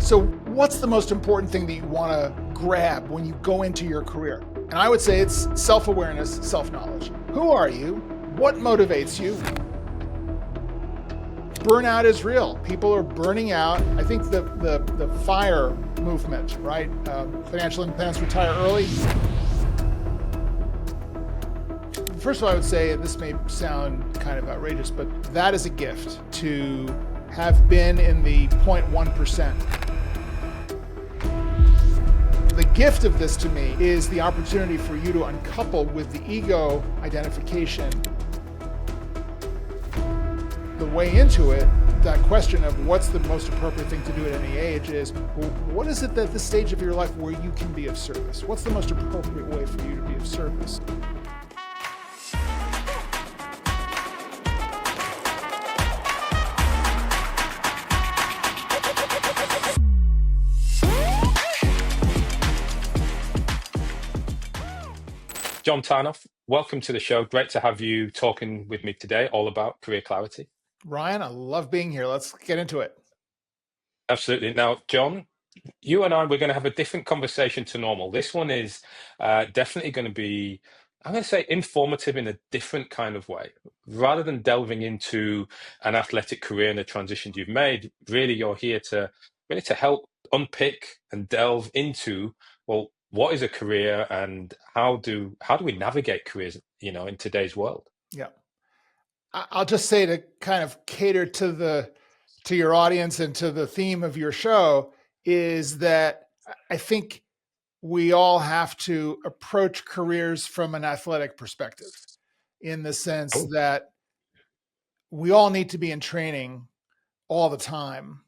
So what's the most important thing that you want to grab when you go into your career? And I would say it's self-awareness, self-knowledge. Who are you? What motivates you? Burnout is real. People are burning out. I think the FIRE movement, right? Financial independence, retire early. First of all, I would say, and this may sound kind of outrageous, but that is a gift to have been in the 0.1%. The gift of this to me is the opportunity for you to uncouple with the ego identification the way into it. That question of what's the most appropriate thing to do at any age is, well, what is it at this stage of your life where you can be of service? What's the most appropriate way for you to be of service? John Tarnoff, welcome to the show. Great to have you talking with me today, all about career clarity. Ryan, I love being here. Let's get into it. Absolutely. Now, John, you and we're going to have a different conversation to normal. This one is definitely going to be, I'm going to say, informative in a different kind of way. Rather than delving into an athletic career and the transitions you've made, really you're here to help unpick and delve into, well, what is a career and how do we navigate careers, in today's world? Yeah. I'll just say, to kind of cater to your audience and to the theme of your show, is that I think we all have to approach careers from an athletic perspective, in the sense that we all need to be in training all the time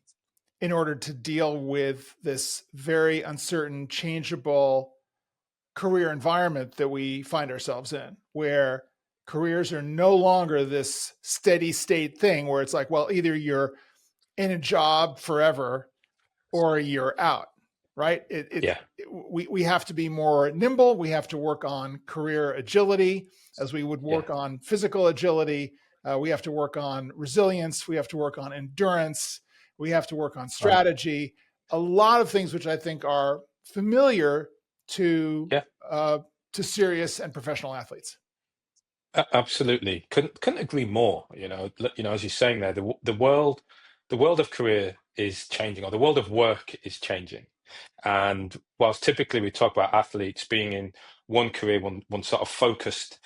in order to deal with this very uncertain, changeable career environment that we find ourselves in, where careers are no longer this steady state thing where it's like, well, either you're in a job forever or you're out, right? We have to be more nimble. We have to work on career agility as we would work on physical agility. We have to work on resilience. We have to work on endurance. We have to work on strategy. A lot of things which I think are familiar to serious and professional athletes. Absolutely, couldn't agree more. As you're saying there, the world of career is changing, or the world of work is changing. And whilst typically we talk about athletes being in one career, one sort of focused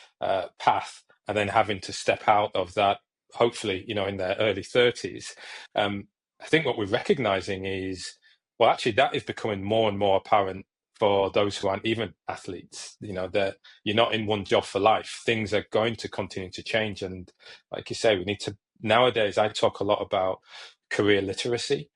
path, and then having to step out of that, hopefully, in their early 30s, I think what we're recognizing is, well, actually, that is becoming more and more apparent for those who aren't even athletes. That you're not in one job for life. Things are going to continue to change. And like you say, we need to, nowadays, I talk a lot about career literacy.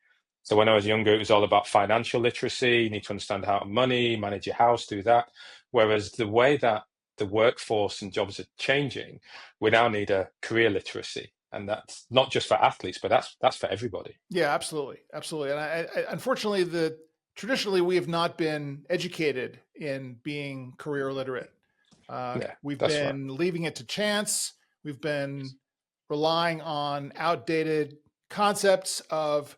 So when I was younger, it was all about financial literacy. You need to understand how to manage your house, do that. Whereas the way that the workforce and jobs are changing, we now need a career literacy. And that's not just for athletes, but that's for everybody. Yeah, absolutely. Absolutely. And I unfortunately, traditionally, we have not been educated in being career literate. We've been leaving it to chance. We've been relying on outdated concepts of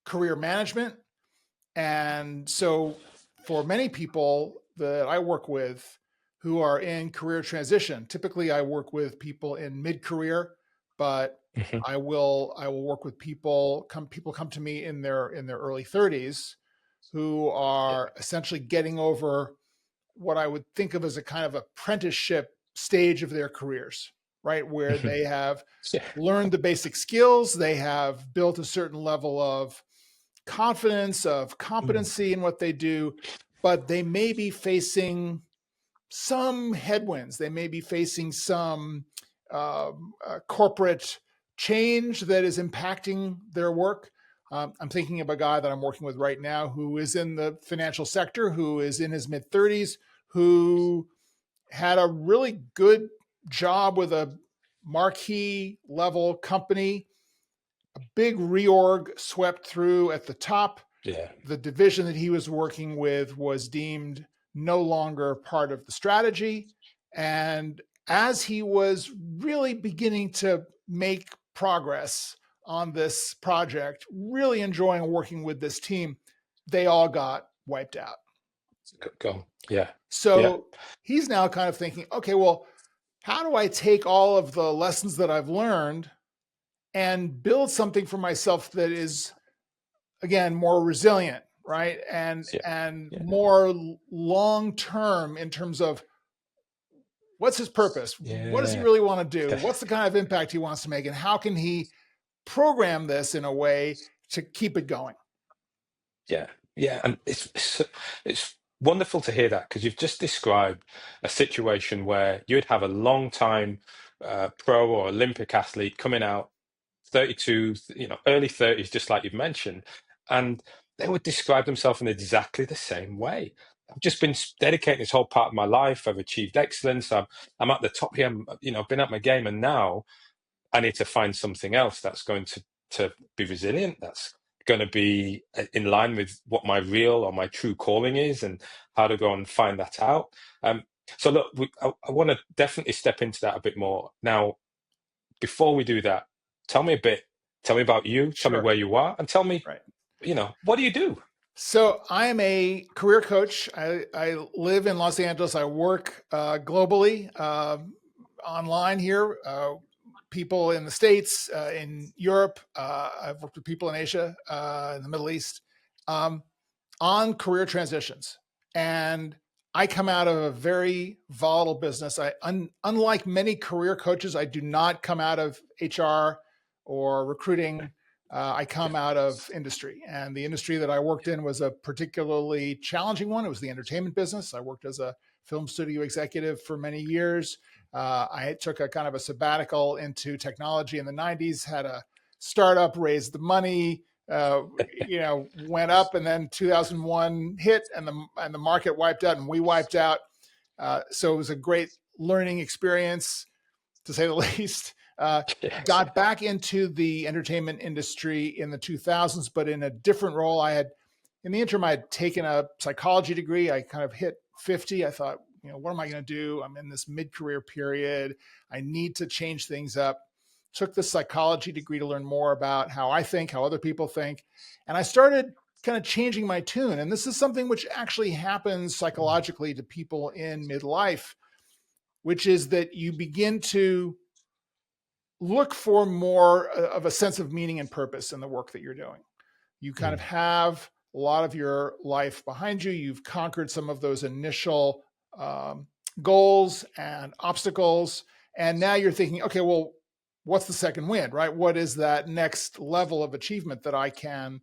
career management. And so for many people that I work with who are in career transition, typically I work with people in mid-career, but I will work with people come to me in their early 30s who are essentially getting over what I would think of as a kind of apprenticeship stage of their careers, right? Where they have learned the basic skills, they have built a certain level of confidence, of competency in what they do, but they may be facing some headwinds. They may be facing some corporate change that is impacting their work. I'm thinking of a guy that I'm working with right now who is in the financial sector, who is in his mid-30s, who had a really good job with a marquee level company. A big reorg swept through at the top. The division that he was working with was deemed no longer part of the strategy. And as he was really beginning to make progress on this project, really enjoying working with this team, they all got wiped out. Go. Yeah. Yeah. So he's now kind of thinking, okay, well, how do I take all of the lessons that I've learned and build something for myself that is, again, more resilient, right? And Yeah. and Yeah. more long term in terms of what's his purpose? What does he Yeah. really want to do? What's the kind of impact he wants to make? And how can he program this in a way to keep it going? Yeah. Yeah. And it's wonderful to hear that, because you've just described a situation where you'd have a long time pro or Olympic athlete coming out 32, early 30s, just like you've mentioned, and they would describe themselves in exactly the same way. I've just been dedicating this whole part of my life. I've achieved excellence. I'm at the top here. I've been at my game, and now I need to find something else that's going to be resilient. That's going to be in line with what my real or my true calling is, and how to go and find that out. So look, I want to definitely step into that a bit more now. Before we do that, tell me a bit. Tell me about you. Tell me Sure. where you are, and tell me, Right. what do you do? So I am a career coach. I live in Los Angeles. I work globally, online here. People in the States, in Europe. I've worked with people in Asia, in the Middle East, on career transitions. And I come out of a very volatile business. Unlike many career coaches, I do not come out of HR or recruiting. I come out of industry, and the industry that I worked in was a particularly challenging one. It was the entertainment business. I worked as a film studio executive for many years. I took a kind of a sabbatical into technology in the 90s, had a startup, raised the money, went up, and then 2001 hit, and the market wiped out, and we wiped out. So it was a great learning experience, to say the least. Yes. Got back into the entertainment industry in the 2000s, but in a different role. In the interim, I had taken a psychology degree. I kind of hit 50. I thought, what am I going to do? I'm in this mid-career period. I need to change things up. Took the psychology degree to learn more about how I think, how other people think. And I started kind of changing my tune. And this is something which actually happens psychologically to people in midlife, which is that you begin to look for more of a sense of meaning and purpose in the work that you're doing. You kind of have a lot of your life behind you. You've conquered some of those initial goals and obstacles. And now you're thinking, okay, well, what's the second wind, right? What is that next level of achievement that I can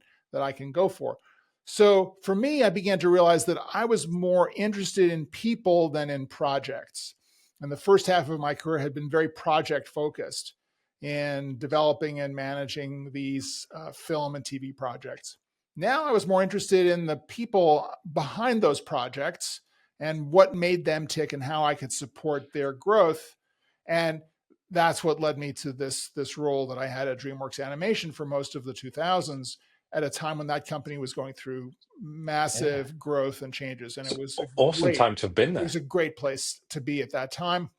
go for? So for me, I began to realize that I was more interested in people than in projects. And the first half of my career had been very project focused in developing and managing these film and TV projects. Now I was more interested in the people behind those projects and what made them tick and how I could support their growth. And that's what led me to this role that I had at DreamWorks Animation for most of the 2000s, at a time when that company was going through massive growth and changes. And it was Awesome time to have been It there. was a great place to be at that time.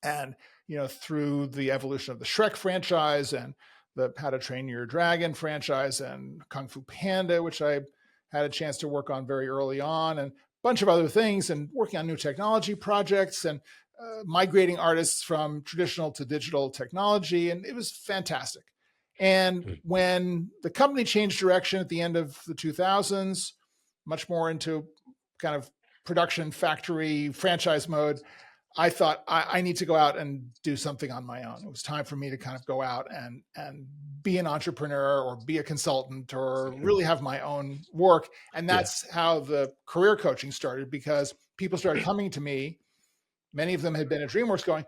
And through the evolution of the Shrek franchise and the How to Train Your Dragon franchise and Kung Fu Panda, which I had a chance to work on very early on, and a bunch of other things, and working on new technology projects and migrating artists from traditional to digital technology. And it was fantastic. And when the company changed direction at the end of the 2000s, much more into kind of production factory franchise mode, I thought I need to go out and do something on my own. It was time for me to kind of go out and be an entrepreneur or be a consultant or really have my own work. And that's how the career coaching started, because people started coming to me. Many of them had been at DreamWorks going,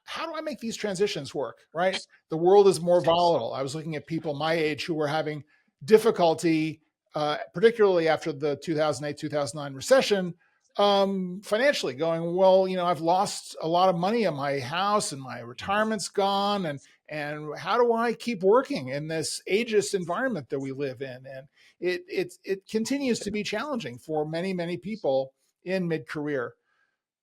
how do I make these transitions work, right? The world is more volatile. I was looking at people my age who were having difficulty, particularly after the 2008, 2009 recession, financially, going, well, I've lost a lot of money on my house and my retirement's gone. And how do I keep working in this ageist environment that we live in? And it continues to be challenging for many, many people in mid-career.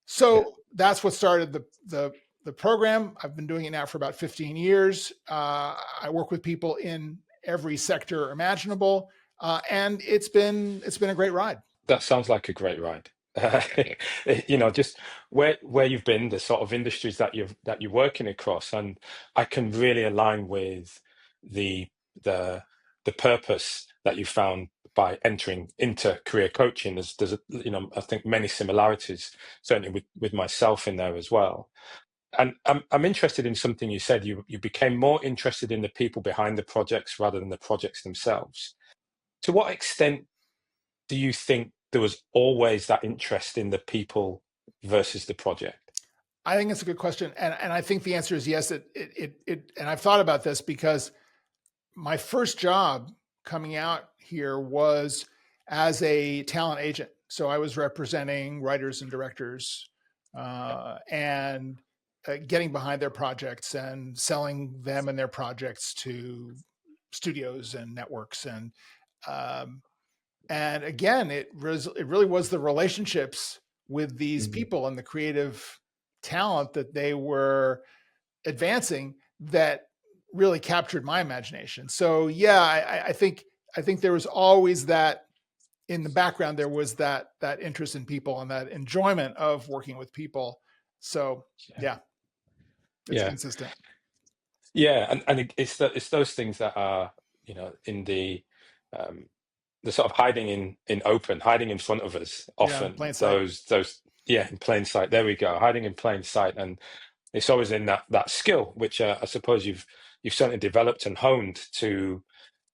So that's what started the the program. I've been doing it now for about 15 years. I work with people in every sector imaginable, and it's been a great ride. That sounds like a great ride. Just where you've been, the sort of industries that you're working across, and I can really align with the the the purpose that you found by entering into career coaching. I think many similarities, certainly with myself in there as well. And I'm interested in something you said. You became more interested in the people behind the projects rather than the projects themselves. To what extent do you think there was always that interest in the people versus the project? I think it's a good question, and I think the answer is yes. And I've thought about this because my first job coming out here was as a talent agent. So I was representing writers and directors, and getting behind their projects and selling them and their projects to studios and networks. Um, and again, it really was the relationships with these Mhm. people and the creative talent that they were advancing that really captured my imagination. So yeah, I think there was always that in the background. There was that interest in people and that enjoyment of working with people. So Yeah. yeah, it's Yeah. consistent. Yeah, and it's those things that are, in um, the sort of hiding in front of us Yeah, often. plain sight. Those yeah, in plain sight. There we go, hiding in plain sight, and it's always in that skill, which I suppose you've certainly developed and honed to.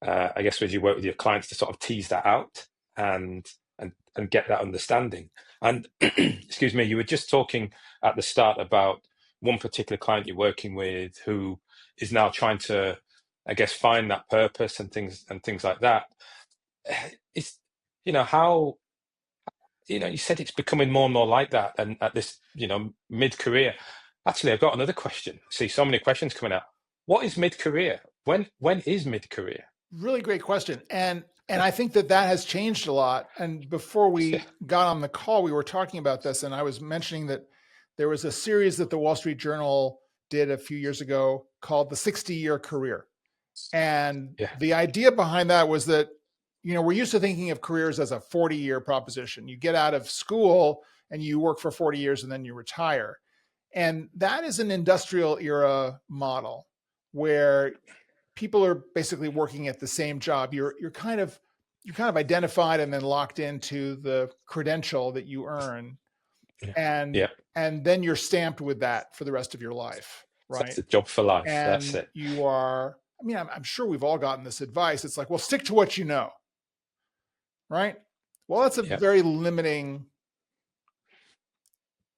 I guess as you work with your clients to sort of tease that out and and get that understanding. And excuse me, you were just talking at the start about one particular client you're working with who is now trying to, I guess, find that purpose and things like that. It's how you said it's becoming more and more like that, and at this mid-career. Actually, I've got another question. I see so many questions coming out. What is mid-career? When is mid-career? Really great question. And I think that has changed a lot. And before Yeah, we got on the call, we were talking about this, and I was mentioning that there was a series that the Wall Street Journal did a few years ago called The 60-Year Career. And yeah, the idea behind that was that, we're used to thinking of careers as a 40-year proposition. You get out of school and you work for 40 years and then you retire. And that is an industrial era model where people are basically working at the same job. You're kind of identified and then locked into the credential that you earn, yeah, and yeah. then you're stamped with that for the rest of your life, So that's right? a job for life. That's And it. you are, I mean, I'm sure we've all gotten this advice. It's like, well, stick to what you know, right? Well, that's a Yeah. very limiting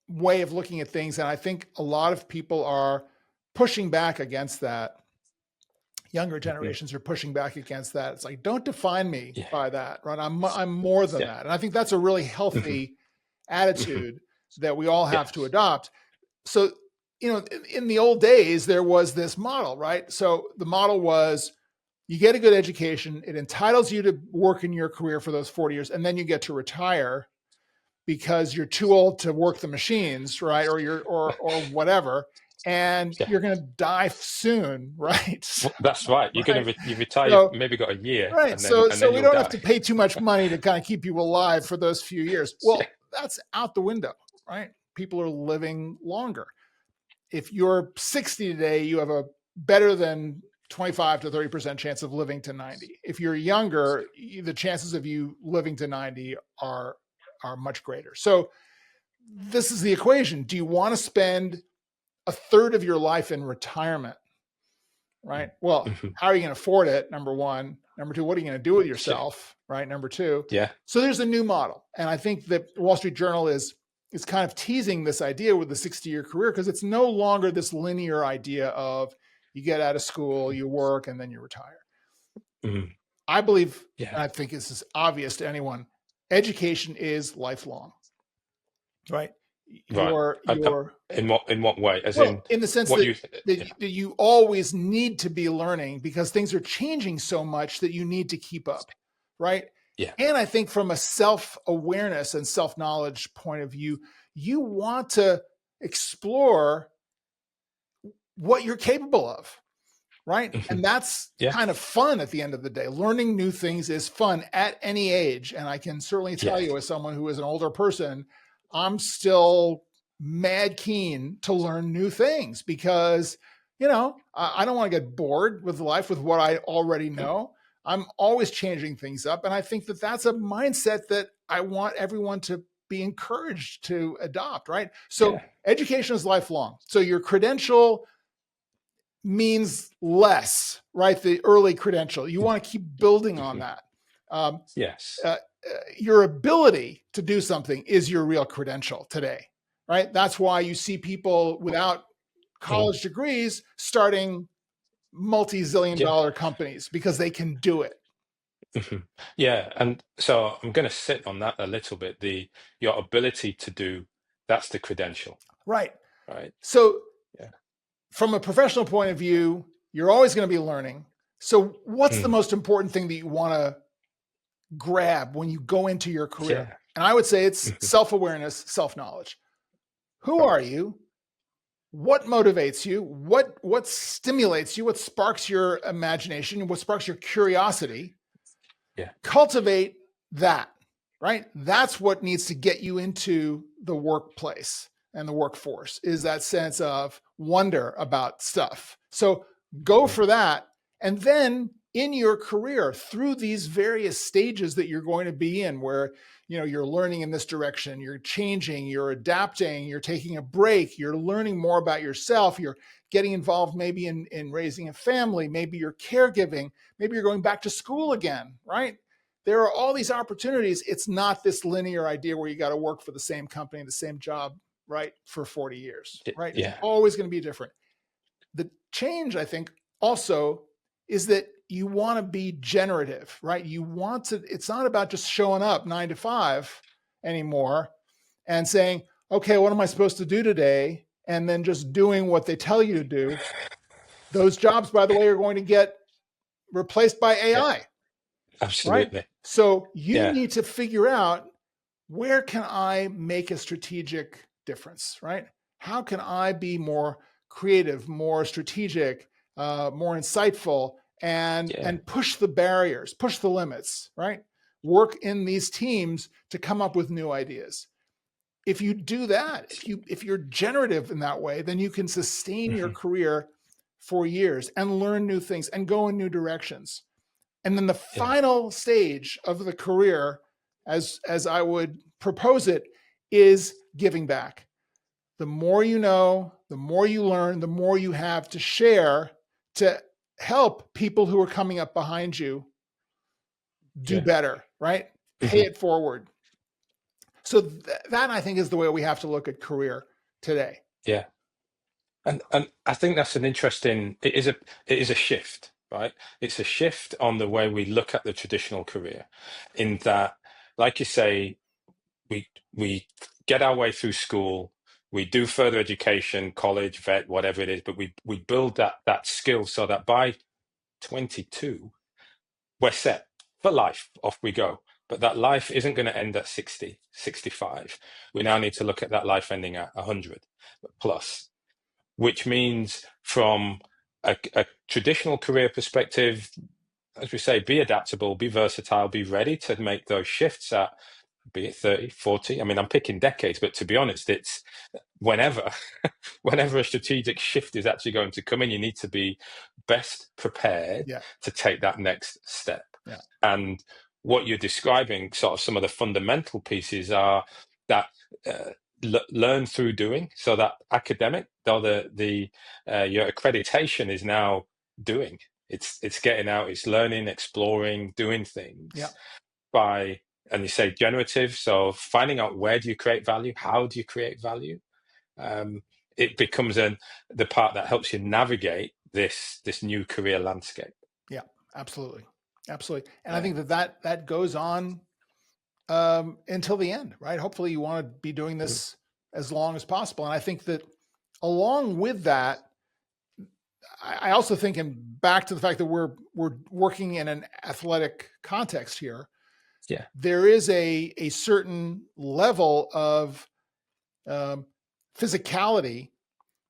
way of looking at things, and I think a lot of people are pushing back against that. Younger Mhm. generations are pushing back against that. It's like, don't define me Yeah. by that, right? I'm more than Yeah. that. And I think that's a really Mhm. healthy Mhm. attitude that we all have to Yes. adopt. So, in the old days, there was this model, right? So the model was you get a good education, it entitles you to work in your career for those 40 years, and then you get to retire because you're too old to work the machines, right? Or or whatever. And Yeah. you're going to die soon, right? Well, that's right. You're gonna Right. you retire. You've So, maybe got a year, right. and then So we you'll don't have to die. pay too much money to kind of keep you alive for those few years. Yeah. Well, that's out the window, right? People are living longer. If you're 60 today, you have a better than 25 to 30% chance of living to 90. If you're younger, the chances of you living to 90 are much greater. So this is the equation. Do you want to spend a third of your life in retirement? Right. Well, Mhm. how are you going to afford it? Number one. Number two, what are you going to do with Yeah. yourself? Right. Number two. Yeah. So there's a new model. And I think that the Wall Street Journal is kind of teasing this idea with the 60-year career, because it's no longer this linear idea of you get out of school, you work, and then you retire. Mhm. I believe, Yeah. and I think this is obvious to anyone, education is lifelong, right? Right. Your In what way? As Well, in in the sense what that you? Yeah. that you always need to be learning because things are changing so much that you need to keep up, right? Yeah. And I think from a self-awareness and self-knowledge point of view, you want to explore what you're capable of, right? And that's Yeah. kind of fun at the end of the day. Learning new things is fun at any age. And I can certainly tell Yeah. you, as someone who is an older person, I'm still mad keen to learn new things because, I don't want to get bored with life with what I already know. I'm always changing things up. And I think that that's a mindset that I want everyone to be encouraged to adopt, right? So Yeah. education is lifelong. So your credential means less, right? The early credential. You want to keep building on that. Yes. Your ability to do something is your real credential today, right? That's why you see people without college degrees starting multi-zillion Yeah. dollar companies because they can do it. Yeah. And so I'm going to sit on that a little bit. Your ability to do, that's the credential, Right. right? So Yeah. from a professional point of view, you're always going to be learning. So what's the Mm. most important thing that you want to grab when you go into your career? Yeah. And I would say it's Mhm. self-awareness, self-knowledge. Who Right. are you? What motivates you? What stimulates you? What sparks your imagination? What sparks your curiosity? Yeah. Cultivate that, right? That's what needs to get you into the workplace and the workforce, is that sense of wonder about stuff. So go Mhm. for that. And then in your career, through these various stages that you're going to be in, where you're learning in this direction, you're changing, you're adapting, you're taking a break, you're learning more about yourself, you're getting involved maybe in raising a family, maybe you're caregiving, maybe you're going back to school again, right? There are all these opportunities. It's not this linear idea where you got to work for the same company, the same job, right, for 40 years, right? It's Yeah. always going to be different. The change, I think, also is that you want to be generative, right? It's not about just showing up 9 to 5 anymore and saying, okay, what am I supposed to do today? And then just doing what they tell you to do. Those jobs, by the way, are going to get replaced by Yeah. AI, right? Absolutely. So you Yeah. need to figure out, where can I make a strategic difference, right? How can I be more creative, more strategic, more insightful, and Yeah. and push the barriers, push the limits, right? Work in these teams to come up with new ideas. If you do that, if you're generative in that way, then you can sustain your Mhm. career for years and learn new things and go in new directions. And then the Yeah. final stage of the career, as I would propose it, is giving back. The more you know, the more you learn, the more you have to share to help people who are coming up behind you do Yeah. better, right? Pay Mhm. it forward. So that I think is the way we have to look at career today. Yeah. And I think that's an interesting, it is a shift, right? It's a shift on the way we look at the traditional career, in that, like you say, we get our way through school, we do further education, college, vet, whatever it is, but we build that skill so that by 22 we're set for life. Off we go. But that life isn't going to end at 60, 65. We now need to look at that life ending at 100 plus, which means from a traditional career perspective, as we say, be adaptable, be versatile, be ready to make those shifts at, be it 30, 40. I mean, I'm picking decades, but to be honest, it's whenever, whenever a strategic shift is actually going to come in, you need to be best prepared Yeah, to take that next step. yeah, And what you're describing, sort of some of the fundamental pieces, are that learn through doing. So that academic, though the your accreditation is now doing. It's getting out, it's learning, exploring, doing yeah. things by, and you say generative, so finding out, where do you create value, how do you create value. um, it becomes the part that helps you navigate this new career landscape. Yeah, absolutely. Absolutely. And I Yeah. think that goes on until the end, right? Hopefully you want to be doing Mm. this as long as possible. And I think that along with that, I also think, and back to the fact that we're working in an athletic context here, Yeah. there is a certain level of um, physicality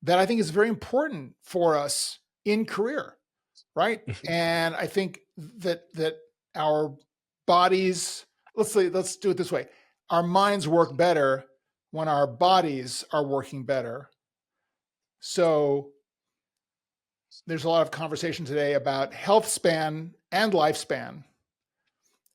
that I think is very important for us in career, right? And I think that our bodies, let's do it this way. Our minds work better when our bodies are working better. So there's a lot of conversation today about health span and lifespan.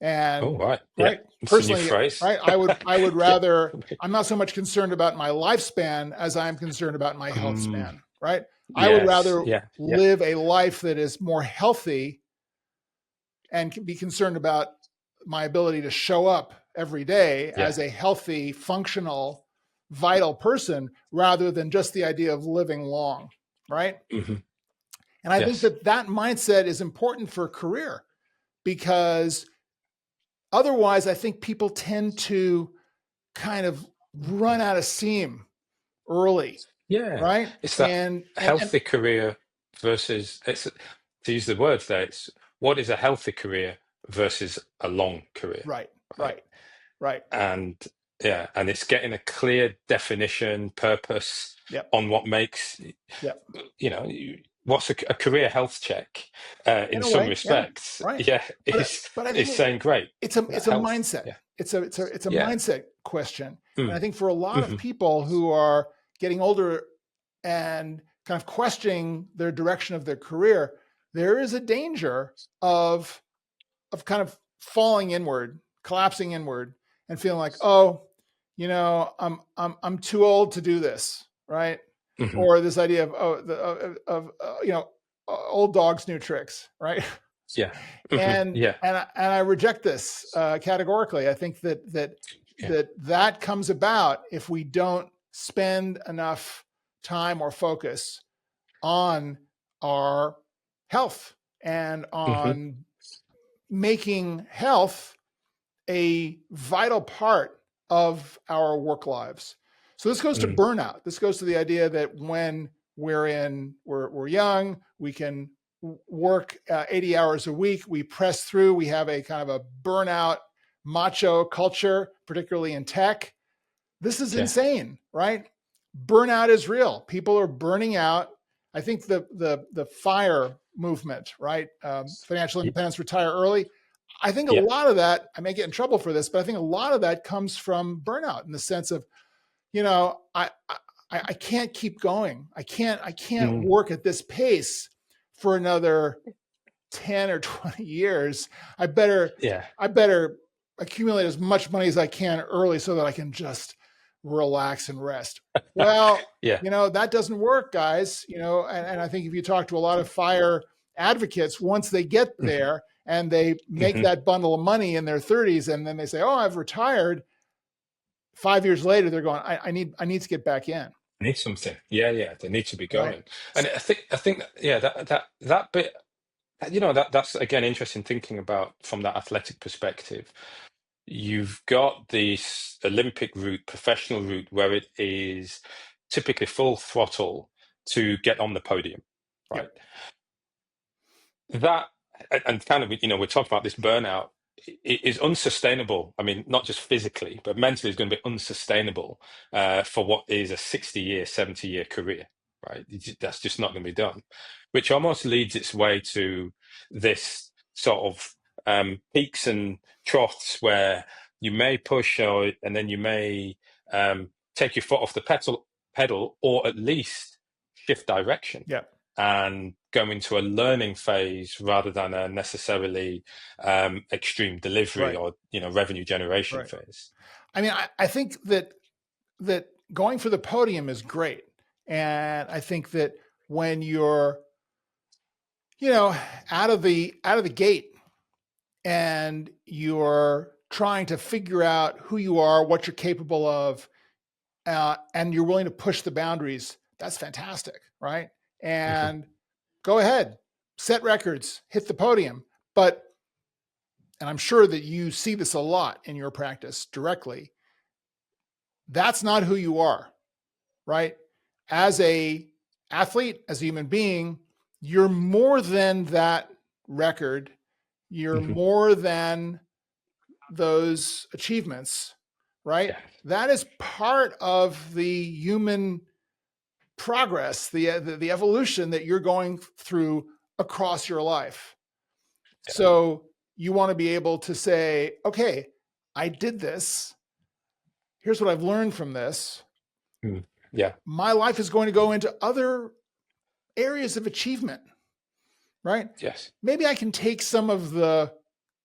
And Oh, right. Yeah. right, It's a new personally, phrase. right, I would Yeah. rather, I'm not so much concerned about my lifespan as I'm concerned about my health span, right? I would Yes. rather Yeah. Yeah. live a life that is more healthy and be concerned about my ability to show up every day Yeah. as a healthy, functional, vital person rather than just the idea of living long, right? Hmm. And I think Yes. that mindset is important for a career, because otherwise I think people tend to kind of run out of steam early, Yeah. right? It's that And healthy career versus, it's, to use the words there, it's what is a healthy career versus a long career, right, right? right, right. And yeah, and it's getting a clear definition, purpose Yep, on what makes, yep. what's a career health check, in In a some way, yeah, respects, right. yeah, But but I think is saying great, it's a health, mindset. yeah, It's a yeah, mindset question. And I mm, think for a lot of hmm, people who are getting older and kind of questioning their direction of their career, there is a danger of kind of falling inward, collapsing inward, and feeling like, oh, I'm too old to do this, right? hmm, Or this idea of old dogs, new tricks, right? yeah, hmm, and yeah, and I reject this categorically. I think yeah, that comes about if we don't spend enough time or focus on our health and hmm, on making health a vital part of our work lives. So this goes to mm, burnout. This goes to the idea that when we're young, we can work 80 hours a week. We press through. We have a kind of a burnout macho culture, particularly in tech. This is yeah, insane, right? Burnout is real. People are burning out. I think the fire movement, right? Financial independence, retire early. I think a yeah, lot of that, I may get in trouble for this, but I think a lot of that comes from burnout in the sense of, you know, I can't keep going. I can't mm, work at this pace for another 10 or 20 years. I better yeah, I better accumulate as much money as I can early so that I can just relax and rest. Well, yeah, that doesn't work, guys. And I think if you talk to a lot of fire advocates, once they get hmm, there and they make hmm, that bundle of money in their 30s and then they say, oh, I've retired, 5 years later, they're going, I need to get back in. need something, yeah, yeah, they need to be Right. going, and I think that, yeah, that bit, that's again interesting thinking about from that athletic perspective. You've got this Olympic route, professional route, where it is typically full throttle to get on the podium, right? Yep. That, and kind of, we're talking about this burnout, is unsustainable. I mean, not just physically, but mentally is going to be unsustainable, for what is a 60-year, 70-year career, right? That's just not going to be done, which almost leads its way to this sort of, peaks and troughs where you may push, and then you may, take your foot off the pedal, or at least shift direction Yep. and go into a learning phase rather than a necessarily, extreme delivery Right. or revenue generation Right. phase. I mean, I think that going for the podium is great. And I think that when you're, out of the gate and you're trying to figure out who you are, what you're capable of, and you're willing to push the boundaries, that's fantastic, right? Mhm. And go ahead, set records, hit the podium. But, and I'm sure that you see this a lot in your practice directly, that's not who you are, right? As a athlete, as a human being, you're more than that record. You're Mhm. more than those achievements, right? Yeah. That is part of the human progress, the evolution that you're going through across your life. Yeah. So you want to be able to say, okay, I did this. Here's what I've learned from this. Yeah. My life is going to go into other areas of achievement, right? Yes. Maybe I can take some of the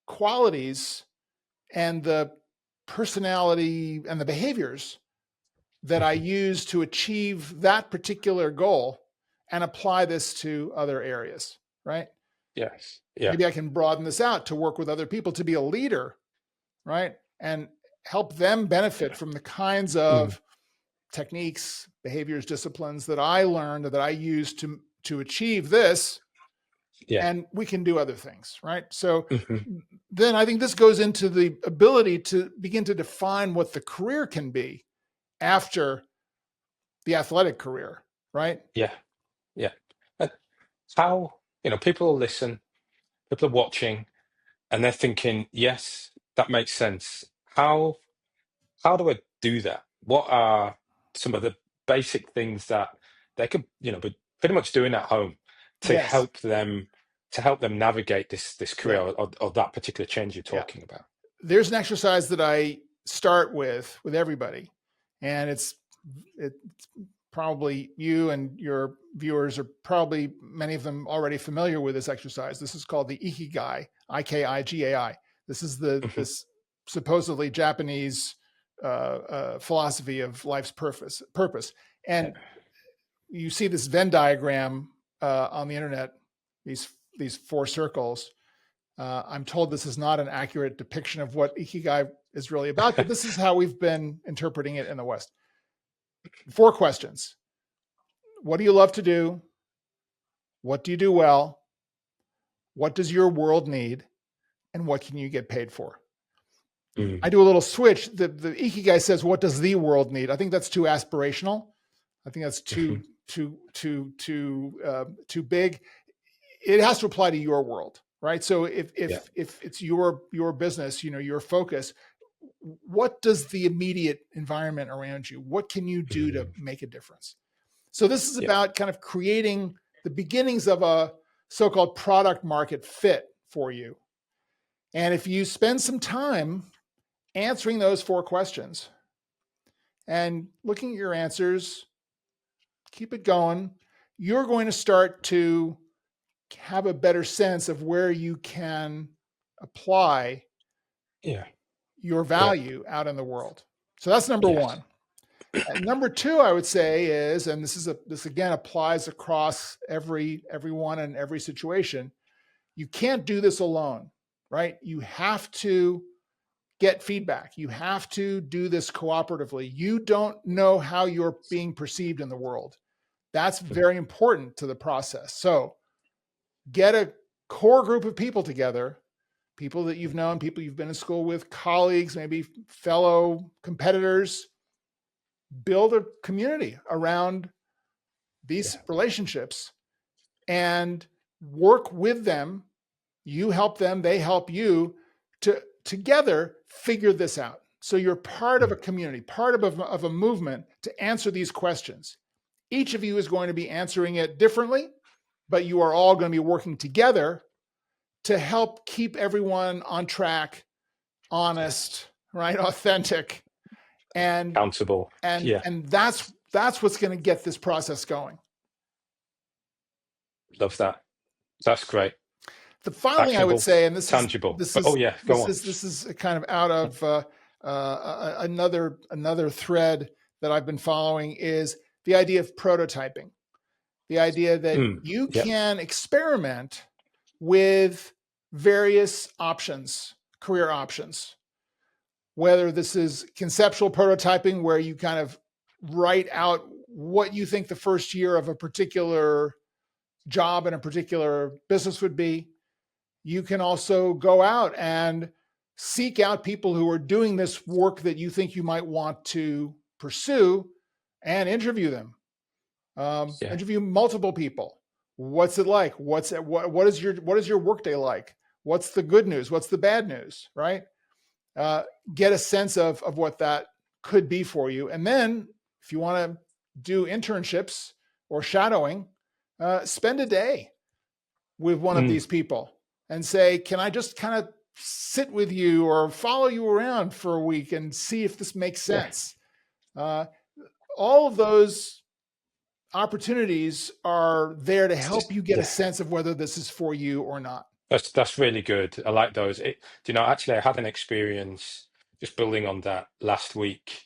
qualities and the personality and the behaviors that I use to achieve that particular goal and apply this to other areas, right? Yes. Yeah. Maybe I can broaden this out to work with other people, to be a leader, right? And help them benefit from the kinds of techniques, behaviors, disciplines that I learned, that I use to achieve this. Yeah. And we can do other things, right? So Mm-hmm. then I think this goes into the ability to begin to define what the career can be after the athletic career, right? Yeah. Yeah. And how, people listen, people are watching, and they're thinking, yes, that makes sense. How do I do that? What are some of the basic things that they could, be pretty much doing at home to Yes. help them navigate this career, Yeah. or that particular change you're Yeah. talking about? There's an exercise that I start with everybody, and it's probably you and your viewers are probably many of them already familiar with this exercise. This is called the IKIGAI, IKIGAI. This is this supposedly Japanese philosophy of life's purpose. And you see this Venn diagram on the internet, these four circles. I'm told this is not an accurate depiction of what Ikigai is really about, but this is how we've been interpreting it in the West. 4 questions. What do you love to do? What do you do well? What does your world need? And what can you get paid for? I do a little switch. The Ikigai says, what does the world need? I think that's too aspirational. I think that's too big. It has to apply to your world, right? So if it's your business, your focus, what does the immediate environment around you? What can you do to make a difference? So this is about kind of creating the beginnings of a so-called product market fit for you. And if you spend some time answering those 4 questions and looking at your answers, keep it going, you're going to start to have a better sense of where you can apply your value out in the world. So that's number 1. And number 2, I would say is, and this again applies across everyone and every situation, you can't do this alone, right? You have to get feedback. You have to do this cooperatively. You don't know how you're being perceived in the world. That's very important to the process. So get a core group of people together, people that you've known, people you've been in school with, colleagues, maybe fellow competitors. Build a community around these relationships and work with them. You help them, they help you to together figure this out. So you're part of a community, part of a movement to answer these questions. Each of you is going to be answering it differently, but you are all going to be working together to help keep everyone on track, honest, right? Authentic, and accountable. And that's what's going to get this process going. Love that. That's great. The final thing I would say, and this tangible. This is kind of out of another thread that I've been following, is the idea of prototyping. The idea that you can experiment with various options, career options, whether this is conceptual prototyping, where you kind of write out what you think the first year of a particular job in a particular business would be. You can also go out and seek out people who are doing this work that you think you might want to pursue and interview them. Interview multiple people. What's it like? What is your workday like? What's the good news? What's the bad news? Right? Get a sense of what that could be for you. And then if you want to do internships, or shadowing, spend a day with one of these people and say, can I just kind of sit with you or follow you around for a week and see if this makes sense? All of those opportunities are there to help you get a sense of whether this is for you or not. That's really good. I like those. Actually, I had an experience just building on that last week,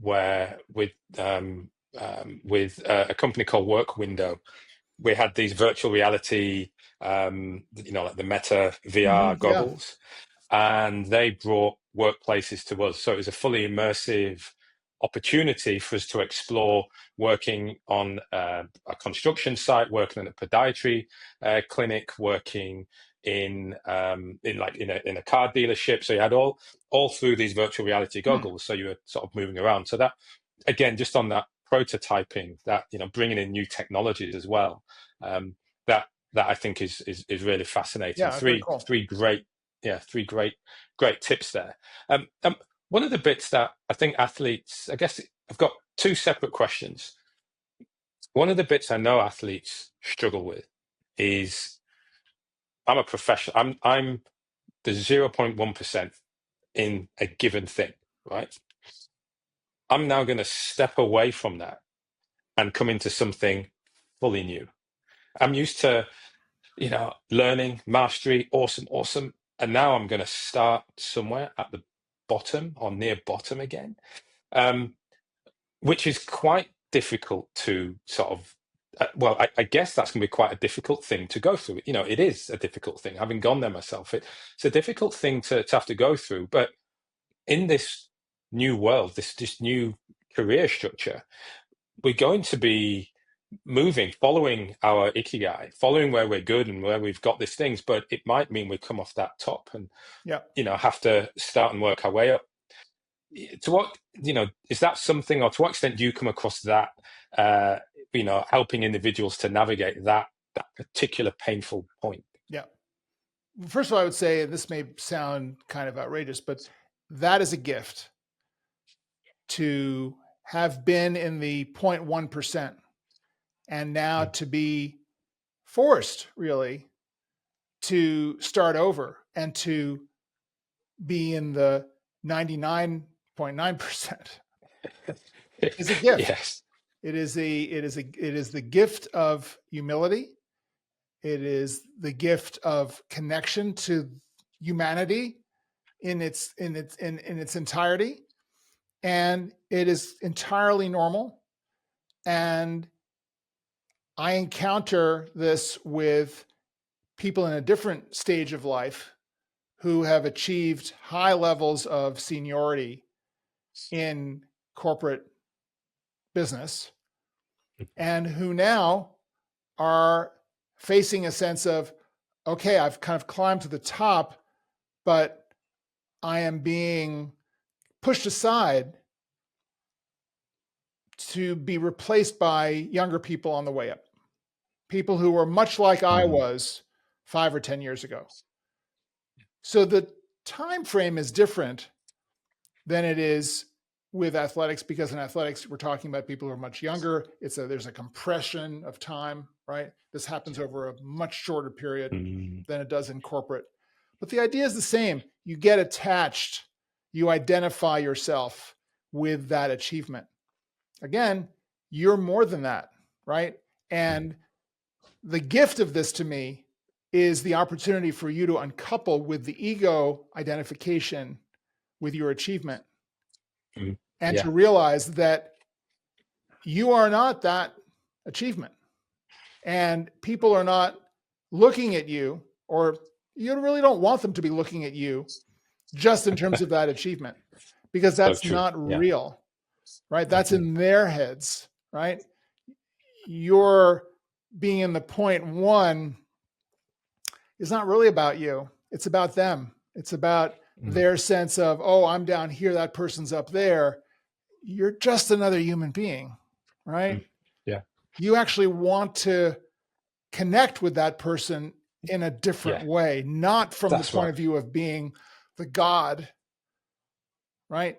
where with a company called Work Window, we had these virtual reality, like the Meta VR Yeah. goggles, and they brought workplaces to us. So it was a fully immersive opportunity for us to explore working on a construction site, working in a podiatry clinic, working in a car dealership. So you had all through these virtual reality goggles. So you were sort of moving around. So that, again, just on that prototyping, that bringing in new technologies as well. That I think is really fascinating. Yeah, very cool. Three great tips there. One of the bits that I think athletes, I guess I've got two separate questions. One of the bits I know athletes struggle with is, I'm a professional. I'm the 0.1% in a given thing, right? I'm now going to step away from that and come into something fully new. I'm used to, learning, mastery, awesome. And now I'm going to start somewhere at the bottom or near bottom again, which is quite difficult to sort of, I guess that's going to be quite a difficult thing to go through. It is a difficult thing. Having gone there myself, it's a difficult thing to have to go through. But in this new world, this new career structure, we're going to be moving, following our ikigai, following where we're good and where we've got these things, but it might mean we come off that top and have to start and work our way up. To what is that something, or to what extent do you come across that helping individuals to navigate that particular painful point? Yeah. First of all, I would say, and this may sound kind of outrageous, but that is a gift to have been in the 0.1% and now to be forced really to start over and to be in the 99.9% is a gift. Yes. It is the gift of humility. It is the gift of connection to humanity in its entirety. And it is entirely normal. And I encounter this with people in a different stage of life who have achieved high levels of seniority in corporate business and who now are facing a sense of, okay, I've kind of climbed to the top, but I am being pushed aside to be replaced by younger people on the way up, people who were much like I was 5 or 10 years ago. So the time frame is different than it is with athletics, because in athletics we're talking about people who are much younger. There's a compression of time, right? This happens over a much shorter period than it does in corporate. But the idea is the same. You get attached, you identify yourself with that achievement. Again, you're more than that, right? And the gift of this to me is the opportunity for you to uncouple with the ego identification with your achievement and to realize that you are not that achievement. And people are not looking at you, or you really don't want them to be looking at you just in terms of that achievement, because that's not real, right? That's in their heads, right? Your being in the 0.1 is not really about you. It's about them. It's about their sense of, oh, I'm down here, that person's up there. You're just another human being, right? Yeah. You actually want to connect with that person in a different way, not from the point of view of being the God, right?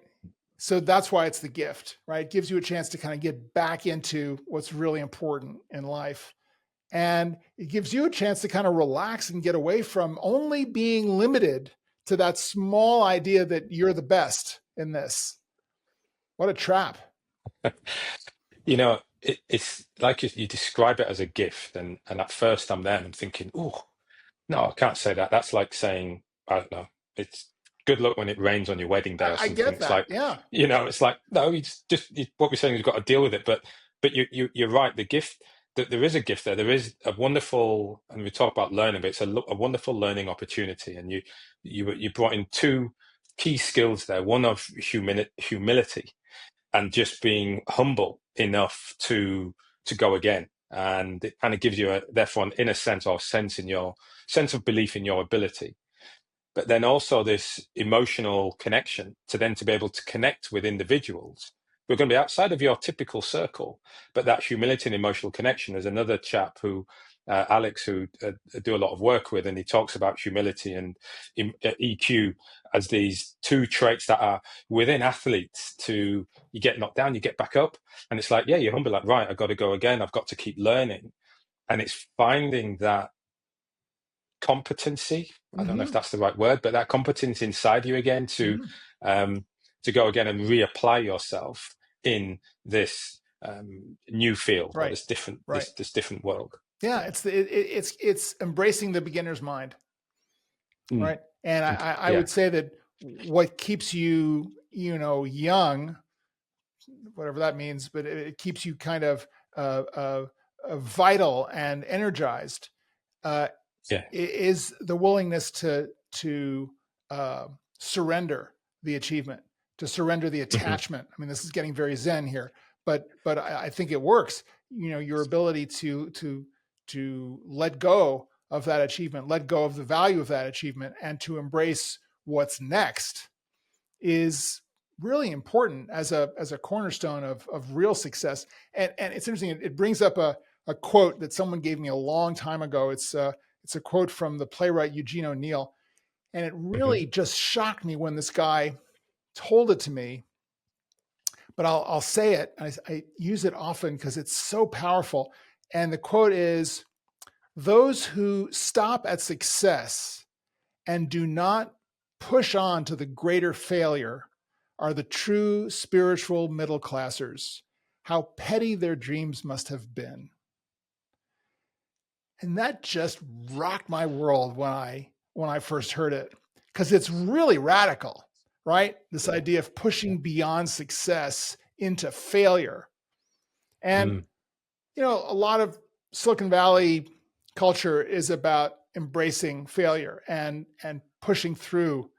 So that's why it's the gift, right? It gives you a chance to kind of get back into what's really important in life. And it gives you a chance to kind of relax and get away from only being limited to that small idea that you're the best in this. What a trap. It's like you describe it as a gift, and at first I'm there and I'm thinking, oh, no, I can't say that. That's like saying, I don't know, it's good luck when it rains on your wedding day or I something. get It's that. like, Yeah. it's like, no, what we're saying is you've got to deal with it. But you're right. The gift, that there is a gift there. There is a wonderful, and we talk about learning, but it's a wonderful learning opportunity. And you brought in two key skills there. One of humility, and just being humble enough to go again. And it kind of gives you therefore an inner sense, or sense of belief in your ability. But then also this emotional connection to be able to connect with individuals who are going to be outside of your typical circle. But that humility and emotional connection. There's another chap Alex, who I do a lot of work with, and he talks about humility and EQ as these two traits that are within athletes. You get knocked down, you get back up, and it's like, yeah, you're humble, like, right, I've got to go again, I've got to keep learning. And it's finding that competency, I don't know if that's the right word, but that competence inside you again um, to go again and reapply yourself in this new field, or Right. this different Right. this different world. Yeah. It's embracing the beginner's mind. Right. And I Yeah. would say that what keeps you, young, whatever that means, but it keeps you kind of vital and energized, Yeah. is the willingness to surrender the achievement, to surrender the Mhm. attachment. I mean, this is getting very Zen here, but I think it works. Your ability to let go of that achievement, let go of the value of that achievement, and to embrace what's next is really important as a cornerstone of real success. And it's interesting. It brings up a quote that someone gave me a long time ago. It's a quote from the playwright Eugene O'Neill, and it Mhm. really just shocked me when this guy told it to me. But I'll say it. I use it often because it's so powerful. And the quote is, "Those who stop at success and do not push on to the greater failure are the true spiritual middle classers. How petty their dreams must have been." And that just rocked my world when I first heard it, because it's really radical, right? This Yeah. idea of pushing beyond success into failure. And Mm. a lot of Silicon Valley culture is about embracing failure and pushing through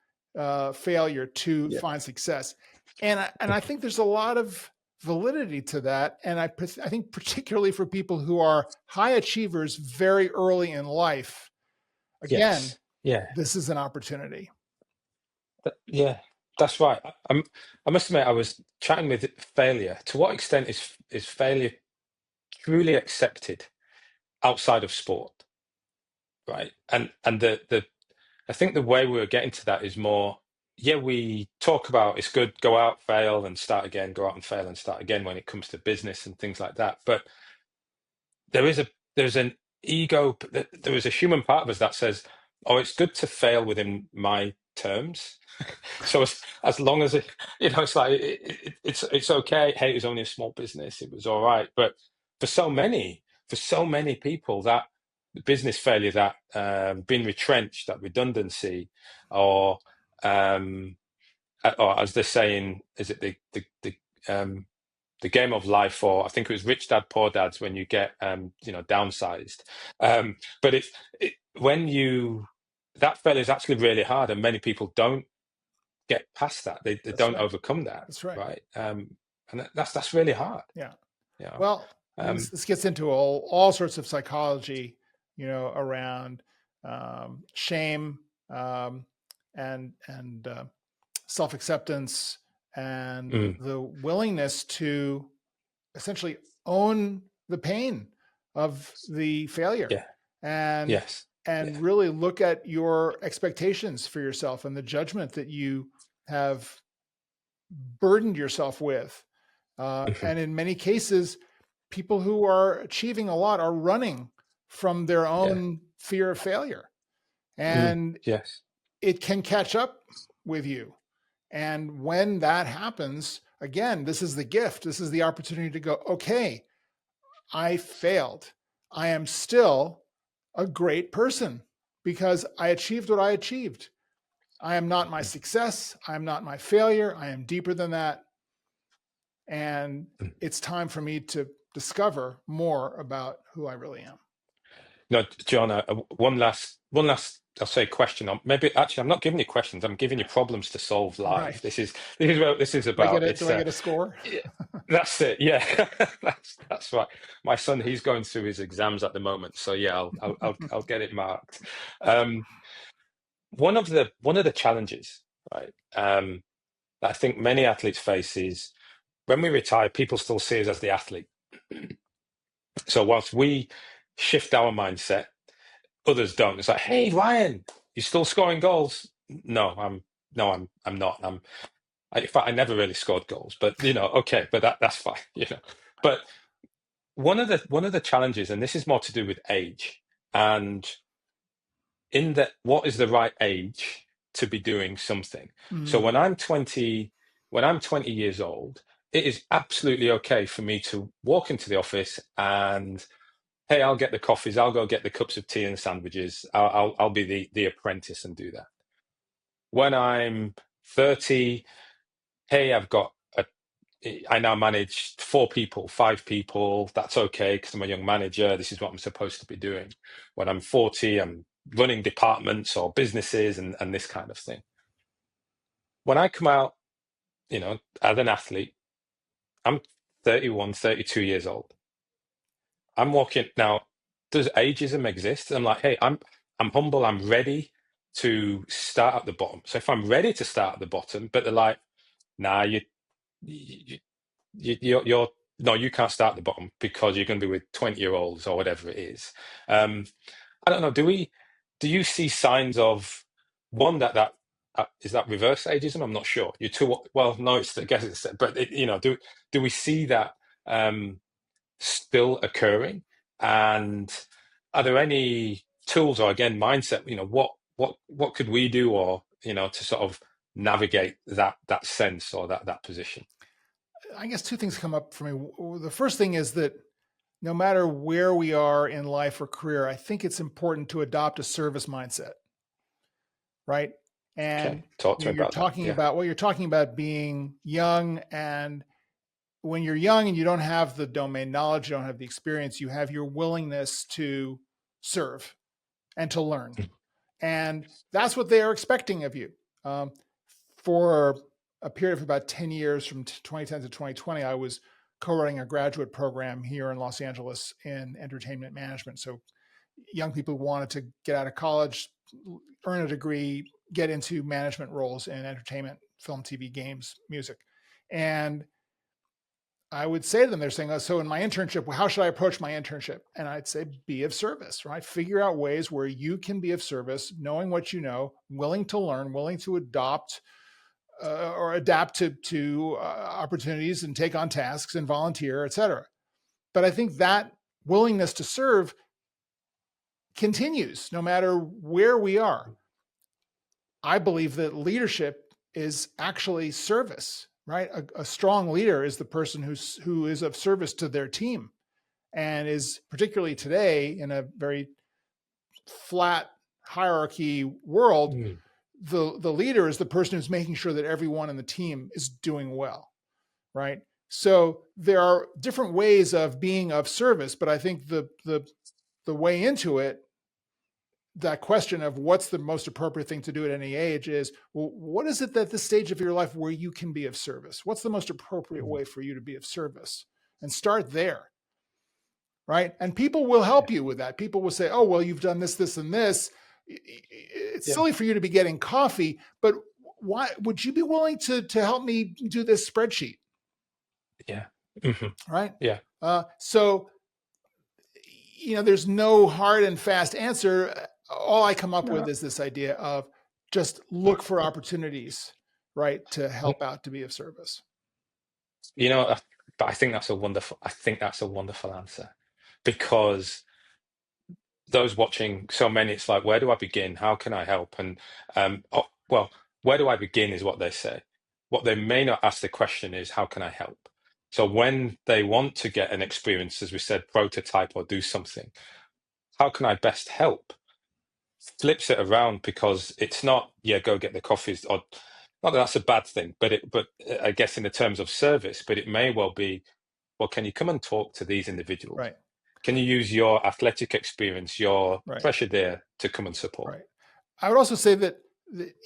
failure to Yeah. find success. And I think there's a lot of validity to that. And I think particularly for people who are high achievers very early in life, again, Yes. Yeah. this is an opportunity. Yeah. That's right. I must admit, I was chatting with failure. To what extent is failure truly accepted outside of sport? Right. And the I think the way we're getting to that is more, yeah, we talk about it's good, go out, fail, and start again, go out and fail and start again when it comes to business and things like that. But there's an ego, there is a human part of us that says, oh, it's good to fail within my terms. So as long as it's like it's okay. Hey, it was only a small business, it was all right. But for so many people, that business failure, that being retrenched, that redundancy, or or as they're saying, is it the game of life, or I think it was Rich Dad Poor Dads, when you get downsized. But when you that failure is actually really hard, and many people don't get past that. They That's don't right. overcome that, That's right. right? And that's really hard. Yeah. You know? Well, I mean, Um, this gets into all sorts of psychology, around shame, and self acceptance, and mm, the willingness to essentially own the pain of the failure, yeah. and Yes. Yeah. really look at your expectations for yourself and the judgment that you have burdened yourself with. And in many cases, people who are achieving a lot are running from their Yeah. own fear of failure. And Yes. it can catch up with you. And when that happens, again, this is the gift. This is the opportunity to go, okay, I failed. I am still a great person because I achieved what I achieved. I am not my success. I am not my failure. I am deeper than that. And it's time for me to discover more about who I really am. No, John, one last, I'll say question. Maybe actually, I'm not giving you questions. I'm giving you problems to solve live. Right. This is what this is about. Do I get a score? Yeah, that's it. Yeah, that's right. My son, he's going through his exams at the moment, so yeah, I'll get it marked. Um, one of the challenges, right? That I think many athletes face is when we retire, people still see us as the athlete. So whilst we shift our mindset, others don't. It's like, hey, Ryan, you're still scoring goals. No, I'm not. In fact, I never really scored goals, but okay, but that's fine, But one of the challenges, and this is more to do with age, and in that, what is the right age to be doing something? So Mm. when I'm 20 years old, it is absolutely okay for me to walk into the office and, hey, I'll get the coffees, I'll go get the cups of tea and sandwiches. I'll be the apprentice and do that. When I'm 30, hey, I now manage 4 people, 5 people. That's okay because I'm a young manager. This is what I'm supposed to be doing. When I'm 40, I'm running departments or businesses and this kind of thing. When I come out, as an athlete, I'm 31, 32 years old. I'm walking now. Does ageism exist? I'm like, hey, I'm humble. I'm ready to start at the bottom. So if I'm ready to start at the bottom, but they're like, nah, you you're no, you can't start at the bottom because you're going to be with 20-year-olds or whatever it is. Um, I don't know. Do you see signs of one that is that reverse ageism? I'm not sure. You're too well. No, I guess it's, but do we see that still occurring? And are there any tools or again mindset? What could we do or to sort of navigate that sense or that position? I guess two things come up for me. The first thing is that no matter where we are in life or career, I think it's important to adopt a service mindset, right? Okay, And talk to me about that. Yeah. you're talking about being young, and when you're young and you don't have the domain knowledge, you don't have the experience, you have your willingness to serve and to learn. And that's what they are expecting of you. For a period of about 10 years, from 2010 to 2020, I was co-running a graduate program here in Los Angeles in entertainment management. So young people who wanted to get out of college, earn a degree, get into management roles in entertainment, film, TV, games, music. And I would say to them, they're saying, oh, so in my internship, well, how should I approach my internship? And I'd say, be of service, right? Figure out ways where you can be of service, knowing what you know, willing to learn, willing to adopt or adapt to opportunities and take on tasks and volunteer, et cetera. But I think that willingness to serve continues no matter where we are. I believe that leadership is actually service, right? A strong leader is the person who is of service to their team, and is, particularly today in a very flat hierarchy world, Mm. the leader is the person who's making sure that everyone in the team is doing well, right? So there are different ways of being of service, but I think the way into it, that question of what's the most appropriate thing to do at any age is, well, what is it at this stage of your life where you can be of service? What's the most appropriate way for you to be of service? And start there, right? And people will help you with that. People will say, oh, well, you've done this, this, and this. It's Yeah. silly for you to be getting coffee, but why would you be willing to help me do this spreadsheet? Yeah. Hmm. Right. Yeah. So, there's no hard and fast answer. All I come up with No. is this idea of just look for opportunities right, to help out, to be of service. You know, but I think that's a wonderful answer, because those watching, so many, it's like, where do I begin? How can I help? And well, where do I begin is what they say. What they may not ask the question is, how can I help? So when they want to get an experience, as we said, prototype or do something, how can I best help? Flips it around, because it's not, yeah, go get the coffees, or not that that's a bad thing, but I guess in the terms of service, but it may well be, well, can you come and talk to these individuals? Right. Can you use your athletic experience, your Right. pressure there, to come and support? Right. I would also say that,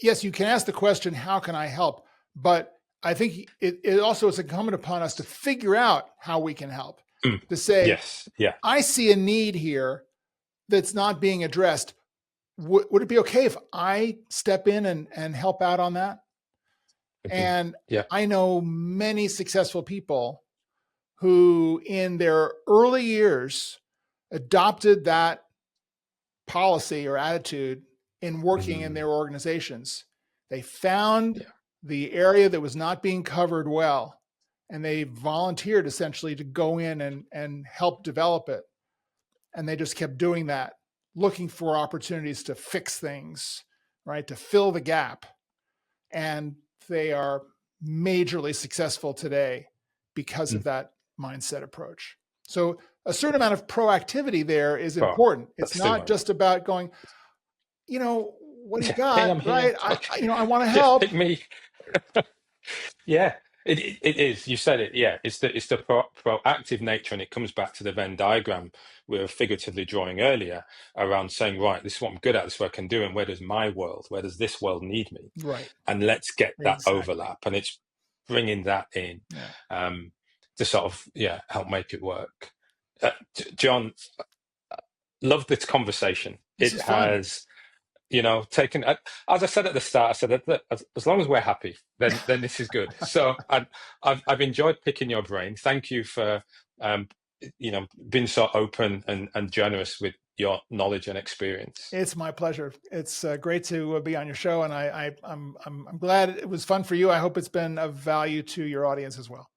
yes, you can ask the question, how can I help? But I think it also is incumbent upon us to figure out how we can help. To say, Yes. Yeah. I see a need here that's not being addressed. Would it be okay if I step in and help out on that? And Yeah. I know many successful people who in their early years adopted that policy or attitude in working in their organizations. They found the area that was not being covered well, and they volunteered essentially to go in and help develop it. And they just kept doing that, looking for opportunities to fix things, right, to fill the gap. And they are majorly successful today because of that mindset approach. So a certain amount of proactivity there is important. It's not just about going, what do you got? Hey, I'm right? here. I want to help. Pick me. Yeah, it is. You said it. Yeah, it's the proactive nature, and it comes back to the Venn diagram we were figuratively drawing earlier, around saying, right, this is what I'm good at, this is what I can do, and where does this world need me? Right. And let's get that overlap, and it's bringing that in to sort of help make it work. John, love this conversame. This is fun. Has taken, as I said at the start, I said that as long as we're happy, then this is good. So I've enjoyed picking your brain. Thank you for being so open and generous with your knowledge and experience. It's my pleasure. It's great to be on your show, and I'm glad it was fun for you. I hope it's been of value to your audience as well.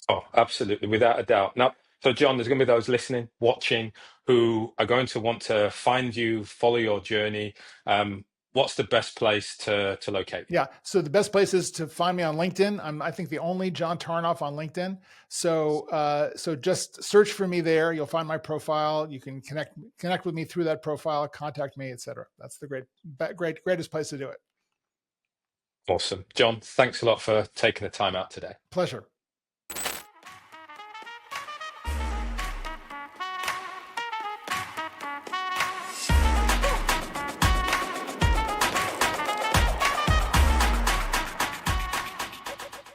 Oh, absolutely, without a doubt. Now, so John, there's going to be those listening, watching, who are going to want to find you, follow your journey. What's the best place to locate you? Yeah, so the best place is to find me on LinkedIn. I'm, I think, the only John Tarnoff on LinkedIn. So so just search for me there. You'll find my profile. You can connect with me through that profile, contact me, etc. That's the greatest place to do it. Awesome. John, thanks a lot for taking the time out today. Pleasure.